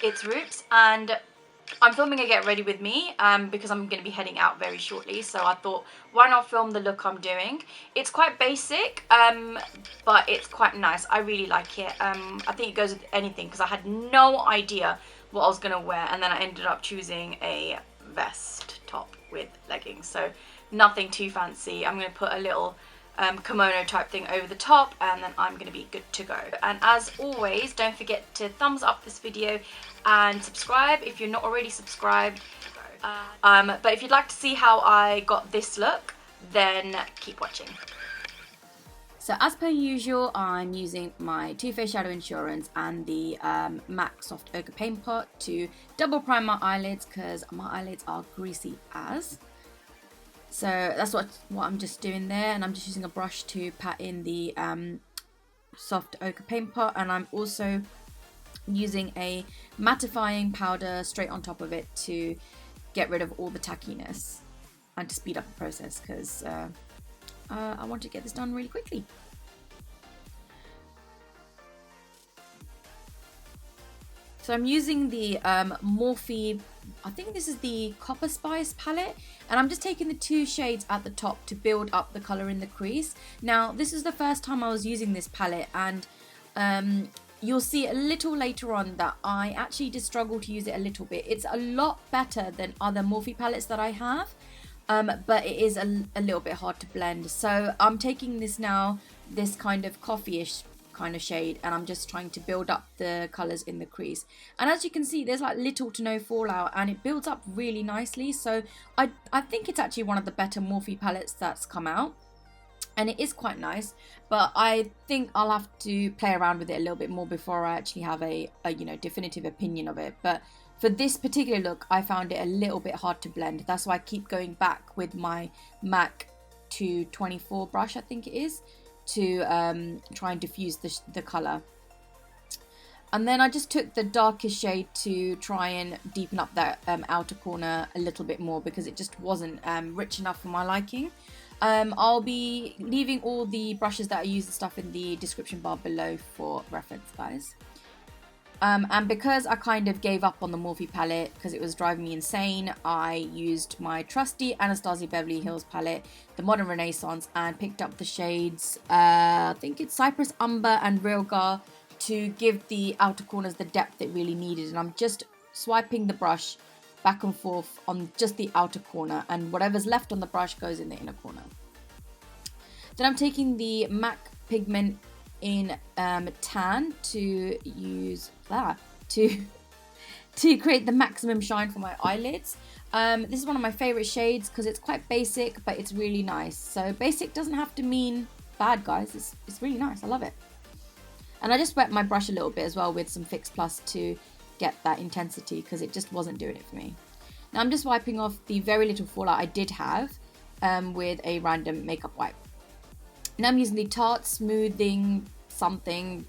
it's Roops, and I'm filming a Get Ready With Me because I'm going to be heading out very shortly, so I thought, why not film the look I'm doing? It's quite basic, but it's quite nice. I really like it. I think it goes with anything because I had no idea what I was going to wear, and then I ended up choosing a vest top with leggings, so nothing too fancy. I'm going to put a little kimono type thing over the top, and then I'm going to be good to go. And as always, don't forget to thumbs up this video and subscribe if you're not already subscribed. But if you'd like to see how I got this look, then keep watching. So as per usual, I'm using my Too Faced Shadow Insurance and the MAC Soft Ochre Paint Pot to double prime my eyelids because my eyelids are greasy as. So that's what I'm just doing there, and I'm just using a brush to pat in the Soft Ochre Paint Pot, and I'm also using a mattifying powder straight on top of it to get rid of all the tackiness and to speed up the process because I want to get this done really quickly. So I'm using the Morphe, I think this is the Copper Spice palette, and I'm just taking the two shades at the top to build up the colour in the crease. Now this is the first time I was using this palette, and you'll see a little later on that I actually did struggle to use it a little bit. It's a lot better than other Morphe palettes that I have, but it is a little bit hard to blend. So I'm taking this now, this kind of coffee-ish kind of shade, and I'm just trying to build up the colours in the crease. And as you can see, there's like little to no fallout, and it builds up really nicely. So I think it's actually one of the better Morphe palettes that's come out. And it is quite nice, but I think I'll have to play around with it a little bit more before I actually have a you know, definitive opinion of it. But for this particular look, I found it a little bit hard to blend. That's why I keep going back with my MAC 224 brush, I think it is, to try and diffuse the colour. And then I just took the darkest shade to try and deepen up that outer corner a little bit more because it just wasn't rich enough for my liking. I'll be leaving all the brushes that I use and stuff in the description bar below for reference, guys. And because I kind of gave up on the Morphe palette because it was driving me insane, I used my trusty Anastasia Beverly Hills palette, the Modern Renaissance, and picked up the shades, I think it's Cypress Umber and Real Gar, to give the outer corners the depth it really needed. And I'm just swiping the brush back and forth on just the outer corner, and whatever's left on the brush goes in the inner corner. Then I'm taking the MAC Pigment in Tan to use that to create the maximum shine for my eyelids. This is one of my favorite shades because it's quite basic, but it's really nice. So basic doesn't have to mean bad, guys. It's really nice. I love it. And I just wet my brush a little bit as well with some Fix Plus to get that intensity because it just wasn't doing it for me. Now I'm just wiping off the very little fallout I did have with a random makeup wipe. Now I'm using the Tarte Smoothing Something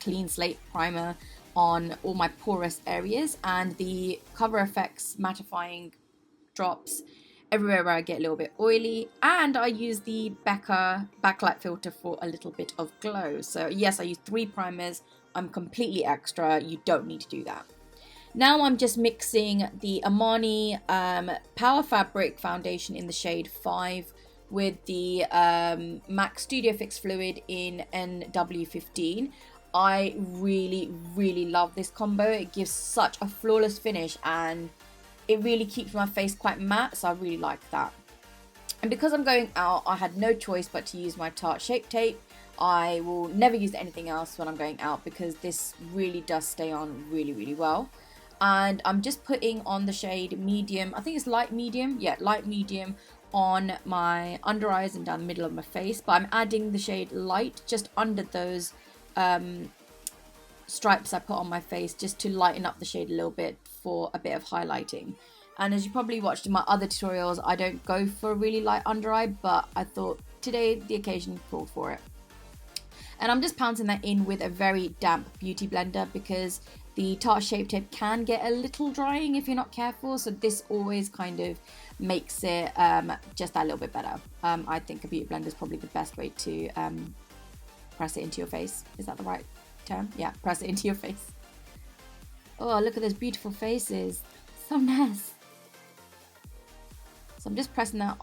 Clean Slate Primer on all my porous areas, and the Cover FX mattifying drops everywhere where I get a little bit oily, and I use the Becca Backlight filter for a little bit of glow. So yes, I use 3 primers. I'm completely extra. You don't need to do that. Now I'm just mixing the Armani Power Fabric foundation in the shade 5 with the MAC Studio Fix Fluid in NW15. I really love this combo. It gives such a flawless finish, and it really keeps my face quite matte, so I really like that. And because I'm going out, I had no choice but to use my Tarte Shape Tape. I will never use anything else when I'm going out because this really does stay on really well. And I'm just putting on the shade medium, I think it's light medium, yeah, light medium, on my under eyes and down the middle of my face, but I'm adding the shade light just under those stripes I put on my face, just to lighten up the shade a little bit for a bit of highlighting. And as you probably watched in my other tutorials, I don't go for a really light under eye, but I thought today the occasion called for it. And I'm just pouncing that in with a very damp beauty blender because the Tarte Shape Tape can get a little drying if you're not careful, so this always kind of makes it just that little bit better. I think a beauty blender is probably the best way to press it into your face. Is that the right term? Yeah, press it into your face. Oh, look at those beautiful faces. So nice. So I'm just pressing that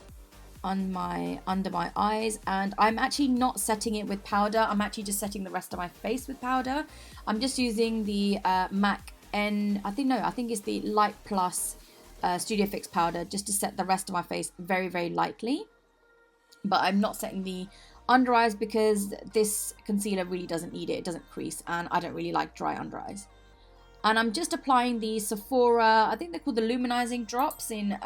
on under my eyes, and I'm actually not setting it with powder. I'm actually just setting the rest of my face with powder. I'm just using the MAC I think it's the Light Plus Studio Fix powder, just to set the rest of my face very, very lightly. But I'm not setting the under eyes because this concealer really doesn't need it. It doesn't crease, and I don't really like dry under eyes. And I'm just applying the Sephora, I think they're called the luminising drops in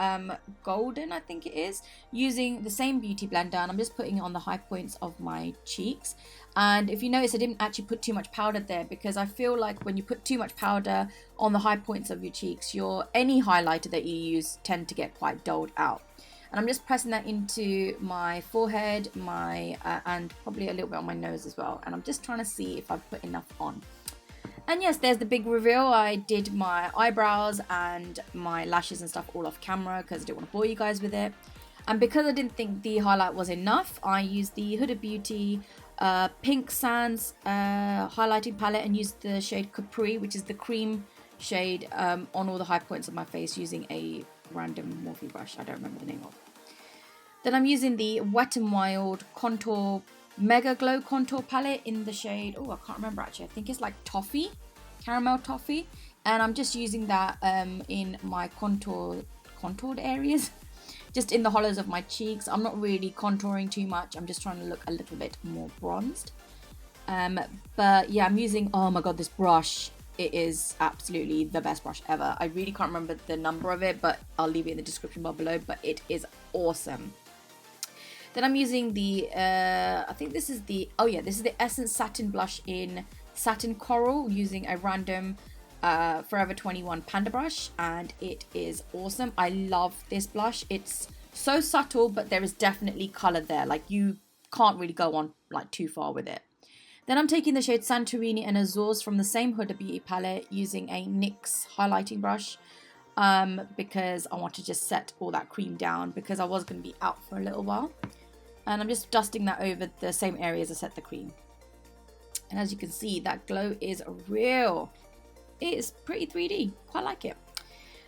golden, I think it is, using the same beauty blender, and I'm just putting it on the high points of my cheeks. And if you notice, I didn't actually put too much powder there, because I feel like when you put too much powder on the high points of your cheeks, any highlighter that you use tend to get quite dulled out. And I'm just pressing that into my forehead, and probably a little bit on my nose as well. And I'm just trying to see if I've put enough on. And yes, there's the big reveal. I did my eyebrows and my lashes and stuff all off camera because I didn't want to bore you guys with it. And because I didn't think the highlight was enough, I used the Huda Beauty Pink Sands highlighting palette and used the shade Capri, which is the cream shade, on all the high points of my face using a random Morphe brush. I don't remember the name of. Then I'm using the Wet n Wild Contour MegaGlo contour palette in the shade, oh, I can't remember actually, I think it's like Toffee, caramel toffee, and I'm just using that in my contoured areas, just in the hollows of my cheeks. I'm not really contouring too much, I'm just trying to look a little bit more bronzed. But yeah, I'm using, oh my god, this brush, it is absolutely the best brush ever. I really can't remember the number of it, but I'll leave it in the description bar below, but it is awesome. Then I'm using the, I think this is the, oh yeah, this is the Essence Satin Blush in Satin Coral, using a random Forever 21 Panda brush, and it is awesome. I love this blush. It's so subtle, but there is definitely colour there. Like, you can't really go on like too far with it. Then I'm taking the shade Santorini and Azores from the same Huda Beauty palette, using a NYX highlighting brush, because I want to just set all that cream down, because I was going to be out for a little while. And I'm just dusting that over the same areas I set the cream. And as you can see, that glow is real. It is pretty 3D. Quite like it.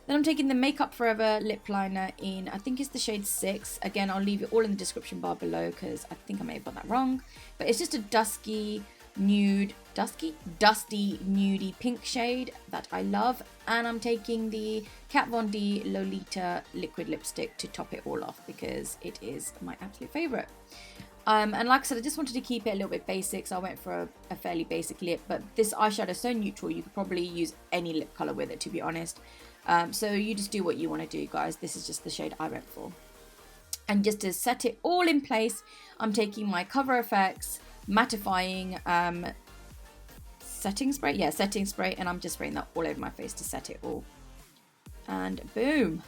Then I'm taking the Makeup Forever lip liner in, I think it's the shade 6. Again, I'll leave it all in the description bar below because I think I may have got that wrong. But it's just a dusty nudie pink shade that I love. And I'm taking the Kat Von D Lolita liquid lipstick to top it all off because it is my absolute favourite. And like I said, I just wanted to keep it a little bit basic, so I went for a fairly basic lip. But this eyeshadow is so neutral, you could probably use any lip colour with it, to be honest. So you just do what you want to do, guys. This is just the shade I went for. And just to set it all in place, I'm taking my Cover FX mattifying setting spray. Yeah, setting spray. And I'm just spraying that all over my face to set it all. And boom.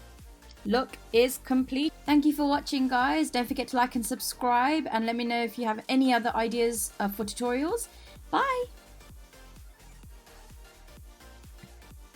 Look is complete. Thank you for watching, guys. Don't forget to like and subscribe. And let me know if you have any other ideas for tutorials. Bye.